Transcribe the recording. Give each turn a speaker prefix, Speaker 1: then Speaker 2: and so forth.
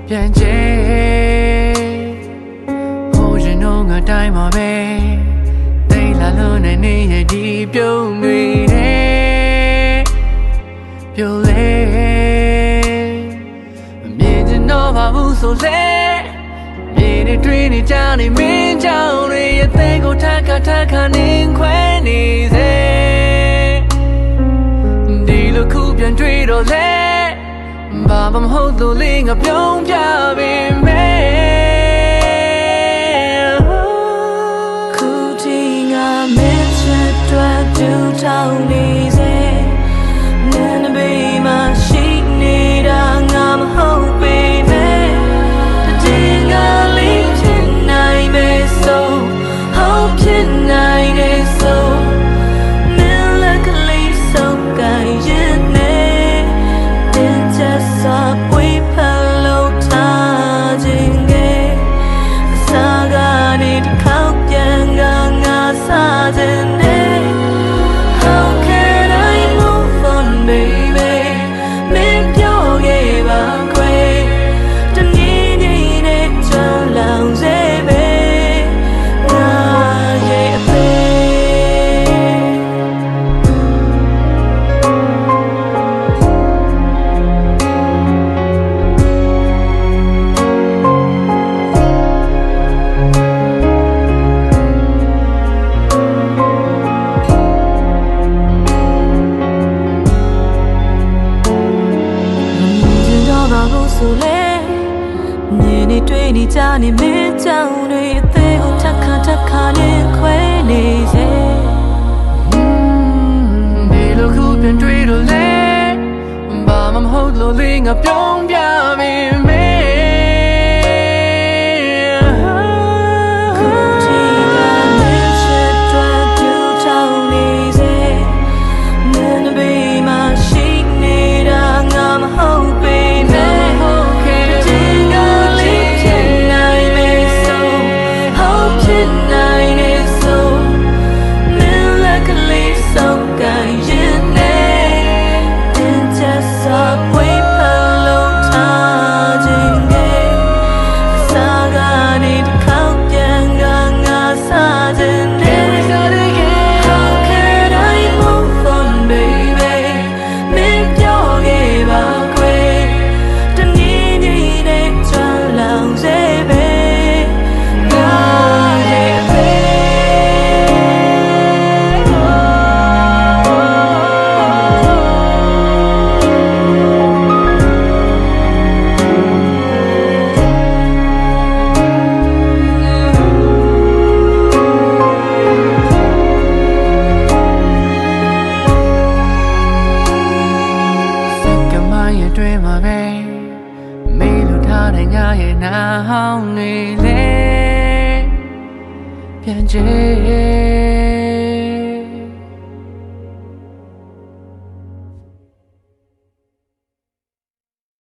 Speaker 1: ပြန်ကျဲဟိုရင်တော့ငါတိုင်းမှာပဲတိတ်လာလို့နေနေရဲ့ဒီပြုံးတွေပြိုလေမမြင်ချင်တော့ပါဘူးဆိုလေမြေတွေတွင်းနေကြနေမင်းကြောင့်တွေရဲ့သိကိုထခါနေခွဲနေစေဒီလိုခုပြန်တွေ့တော့လေဘာမှမဟုတ်လို့လေငါပြုံးပြပေမဲ့ခုထိငါမင်းချစ်တွက်ဒူးထောင်နေစေနန်းဘေးမှာရှိနေတာငါမဟုတ်ပေမဲ့တည်ငါလေးဖြစ်နိုင်မယ်ဆိုဟုတ်ဖြစ်နိုင်တယ်ဆိုမင်းလက်ကလေးဆိုကရင်နေတင်ချစာပွေးဖလို့ထားခြင်းငယ်အစားကနေတစ်ခေါက်ပြန်ငါစားခြင်းနဲ့ဆိုလေနေနေတွေ့နေကြနေမင်းကြောင့်တွေအသေးကိုထခါနဲ့ခွဲနေစေဒီလိုခုပြန်တွေ့တော့လေဘာမှမဟုတ်လို့လေငါပြုံးပြပေမဲ့တွေ့မှာပဲမေးလို့ထားတဲ့ငါရဲ့နားဟောင်းနေလေပြန်ကျဲ